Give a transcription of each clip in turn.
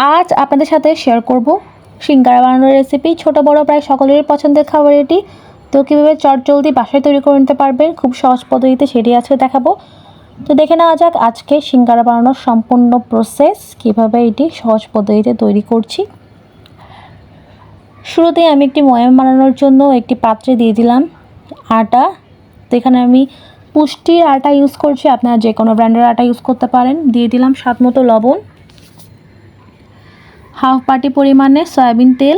আজ আপনাদের সাথে শেয়ার করব সিঙ্গারা বানানোর রেসিপি। ছোট বড় প্রায় সকলেরই পছন্দের খাবার এটি। তো কীভাবে চটজলদি বাসায় তৈরি করে নিতে পারবেন খুব সহজ পদ্ধতিতে সেটি আজকে দেখাবো। তো দেখে নেওয়া যাক আজকে সিঙ্গারা বানানোর সম্পূর্ণ প্রসেস, কীভাবে এটি সহজ পদ্ধতিতে তৈরি করছি। শুরুতেই আমি একটি ময়াম বানানোর জন্য একটি পাত্রে দিয়ে দিলাম আটা। তো এখানে আমি পুষ্টির আটা ইউজ করছি, আপনারা যে কোনো ব্র্যান্ডের আটা ইউজ করতে পারেন। দিয়ে দিলাম স্বাদ মতো লবণ, হাফ বাটি পরিমাণে সয়াবিন তেল।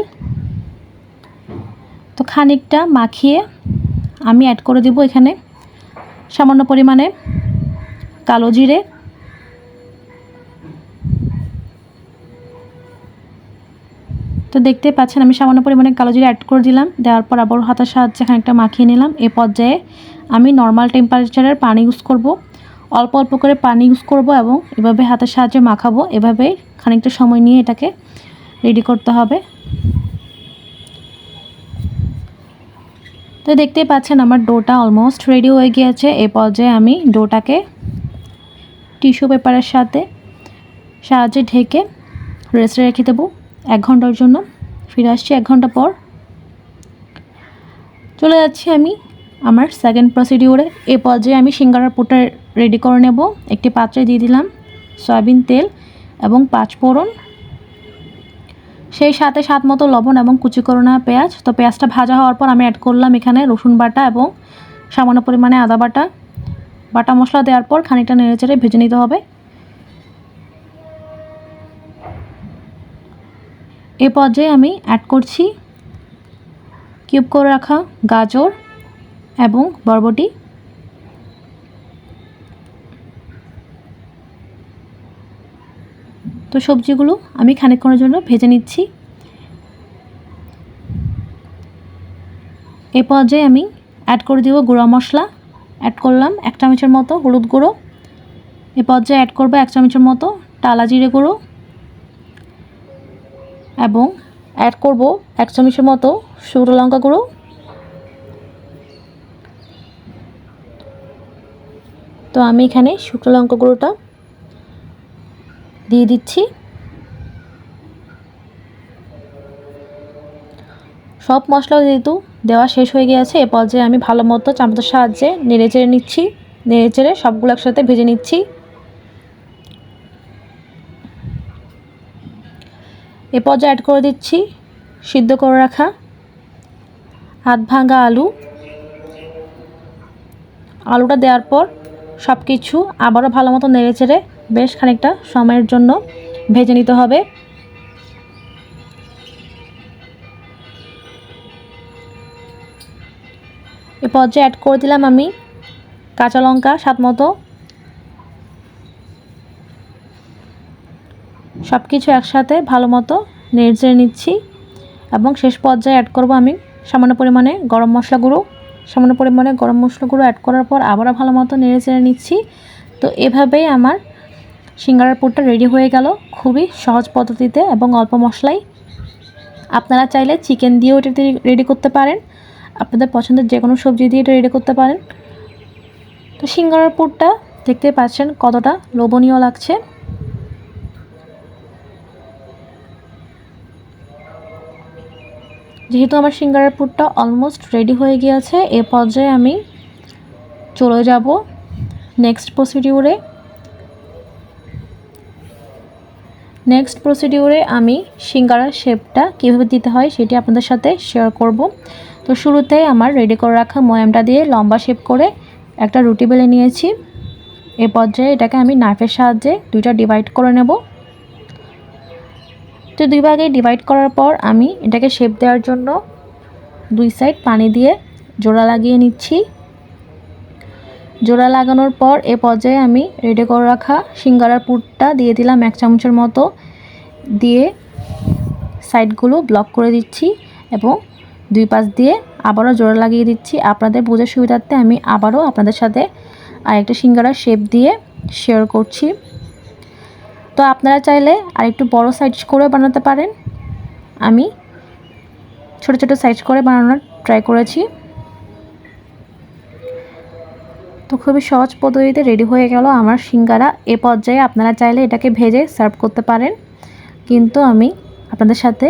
তো খানিকটা মাখিয়ে আমি অ্যাড করে দেব এখানে সামান্য পরিমাণে কালো জিরে, তো দেখতে পাচ্ছেন আমি সামান্য পরিমাণে কালো জিরে অ্যাড করে দিলাম। দেওয়ার পর আবার হাতের সাহায্যে খানিকটা মাখিয়ে নিলাম। এ পর্যায়ে আমি নর্মাল টেম্পারেচারের পানি ইউজ করব, অল্প অল্প করে পানি ইউজ করব এবং এভাবে হাতের সাহায্যে মাখাবো। এভাবে খানিকটা সময় নিয়ে এটাকে রেডি করতে হবে। তো দেখতেই পাচ্ছেন আমার ডোটা অলমোস্ট রেডি হয়ে গিয়েছে। এই পর্যায়ে আমি ডোটাকে টিস্যু পেপারের সাহায্যে ঢেকে রেস্টে রেখে দেবো 1 ঘন্টার জন্য। ফিরে আসছি 1 ঘন্টা পর। চলে যাচ্ছি আমি আমার সেকেন্ড প্রসিডিউরে। এই পর্যায়ে আমি সিঙ্গারার পুরটা রেডি করে নেব। একটি পাত্রে দিয়ে দিলাম সয়াবিন তেল এবং 5 ফোড়ন, সেই সাথে স্বাদ মতো লবণ এবং কুচি করে নেওয়া পেঁয়াজ। তো পেঁয়াজটা ভাজা হওয়ার পর আমি অ্যাড করলাম এখানে রসুন বাটা এবং সামান্য পরিমাণে আদা বাটা। বাটা মশলা দেওয়ার পর খানিকটা নেড়েচেড়ে ভেজে নিতে হবে। এই পর্যায়ে আমি অ্যাড করছি কিউব করে রাখা গাজর এবং বরবটি। তো সবজিগুলো আমি খানিকক্ষণের জন্য ভেজে নিচ্ছি। এই পর্যায়ে আমি অ্যাড করে দেব গুঁড়া মশলা। অ্যাড করলাম 1 চামচের মতো হলুদ গুঁড়ো। এই পর্যায়ে অ্যাড করব 1 চামচের মতো টালা জিরে গুঁড়ো এবং অ্যাড করব 1 চামচের মতো শুকনো লঙ্কা গুঁড়ো। তো আমি এখানে শুকনো লঙ্কা গুঁড়োটা দিয়ে দিচ্ছি। সব মশলা যেহেতু দেওয়া শেষ হয়ে গিয়েছে, এ পর্যায়ে আমি ভালো মতো চামচের সাহায্যে নেড়েচেড়ে নিচ্ছি। নেড়েচেড়ে সবগুলো একসাথে ভেজে নিচ্ছি। এ পর্যায়ে অ্যাড করে দিচ্ছি সিদ্ধ করে রাখা হাত ভাঙা আলুটা দেওয়ার পর সব কিছু আবারও ভালো মতো নেড়েচেড়ে বেশ খানিকটা সময়ের জন্য ভেজে নিতে হবে। এ পর্যায়ে অ্যাড করে দিলাম আমি কাঁচা লঙ্কা স্বাদ মতো। সব কিছু একসাথে ভালো মতো নেড়েচেড়ে নিচ্ছি এবং শেষ পর্যায়ে অ্যাড করব আমি সামান্য পরিমাণে গরম মশলা গুঁড়ো। সামান্য পরিমাণে গরম মশলা গুঁড়ো অ্যাড করার পর আবারও ভালো মতো নেড়েচেড়ে নিচ্ছি। তো এভাবেই আমার সিঙ্গারার পুরটা রেডি হয়ে গেল খুবই সহজ পদ্ধতিতে এবং অল্প মশলায়। আপনারা চাইলে চিকেন দিয়েও এটা রেডি করতে পারেন, আপনাদের পছন্দের যে কোনো সবজি দিয়ে এটা রেডি করতে পারেন। তো সিঙ্গারার পুরটা দেখতে পাচ্ছেন কতটা লোভনীয় লাগছে। যেহেতু আমার সিঙ্গারার পুরটা অলমোস্ট রেডি হয়ে গিয়েছে, এ পর্যায়ে আমি চলে যাব নেক্সট প্রসিডিউরে আমি সিঙ্গারার শেপটা কীভাবে দিতে হয় সেটি আপনাদের সাথে শেয়ার করব। তো শুরুতে আমার রেডি করে রাখা ময়ামটা দিয়ে লম্বা শেপ করে একটা রুটি বেলে নিয়েছি। এ পর্যায়ে এটাকে আমি নাইফের সাহায্যে দুইটা ডিভাইড করে নেব। তো 2 ভাগে ডিভাইড করার পর আমি এটাকে শেপ দেওয়ার জন্য 2 সাইড পানি দিয়ে জোড়া লাগিয়ে নিচ্ছি। জোড়া লাগানোর পর এ পর্যায়ে আমি রেডি করে রাখা সিঙ্গারার পুরটা দিয়ে দিলাম 1 চামচের মতো, দিয়ে সাইডগুলো ব্লক করে দিচ্ছি এবং 2 পাশ দিয়ে আবারও জোড়া লাগিয়ে দিচ্ছি। আপনাদের বোঝার সুবিধার্থে আমি আবারও আপনাদের সাথে আরেকটা সিঙ্গারার শেপ দিয়ে শেয়ার করছি। তো আপনারা চাইলে আরেকটু বড় সাইজ করে বানাতে পারেন, আমি ছোট ছোট সাইজ করে বানানোর ট্রাই করেছি। তো খুবই সহজ পদ্ধতিতে রেডি হয়ে গেল আমার সিঙ্গারা। এ পর্যায়ে আপনারা চাইলে এটাকে ভেজে সার্ভ করতে পারেন। কিন্তু আমি আপনাদের সাথে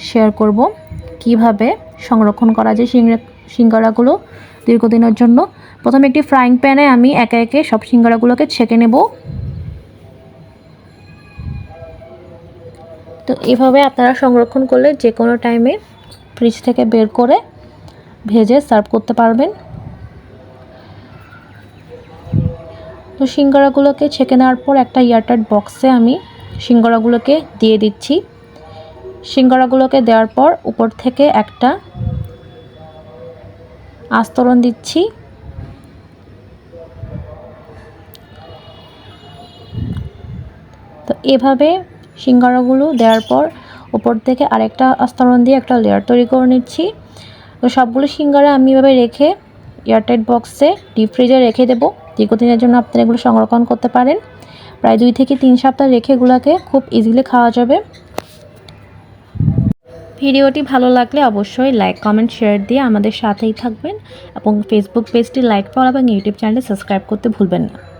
শেয়ার করব কিভাবে সংরক্ষণ করা যায় সিঙ্গারাগুলো দীর্ঘদিনের জন্য। প্রথমে একটি ফ্রাইং প্যানে আমি একে একে সব সিঙ্গারাগুলোকে ছেঁকে নেব। তো এভাবে আপনারা সংরক্ষণ করলে যে কোনো টাইমে ফ্রিজ থেকে বের করে ভেজে সার্ভ করতে পারবেন। তো সিঙ্গারাগুলোকে ছেঁকে নেওয়ার পর একটা এয়ারটাইট বক্সে আমি সিঙ্গারাগুলোকে দিয়ে দিচ্ছি। সিঙ্গারাগুলোকে দেওয়ার পর উপর থেকে একটা আস্তরণ দিচ্ছি। তো এভাবে সিঙ্গারাগুলো দেওয়ার পর উপর থেকে আরেকটা আস্তরণ দিয়ে একটা লেয়ার তৈরি করে নিচ্ছি। তো সবগুলো সিঙ্গারা আমি এভাবে রেখে এয়ারটাইট বক্সে ডিপ ফ্রিজে রেখে দেবো। দীর্ঘদিনের জন্য আপনারা এগুলো সংরক্ষণ করতে পারেন। প্রায় 2 থেকে 3 সপ্তাহ রেখে এগুলোকে খুব ইজিলি খাওয়া যাবে। ভিডিওটি ভালো লাগলে অবশ্যই লাইক, কমেন্ট, শেয়ার দিয়ে আমাদের সাথেই থাকবেন এবং ফেসবুক পেজটি লাইক ফলো এবং ইউটিউব চ্যানেলটি সাবস্ক্রাইব করতে ভুলবেন না।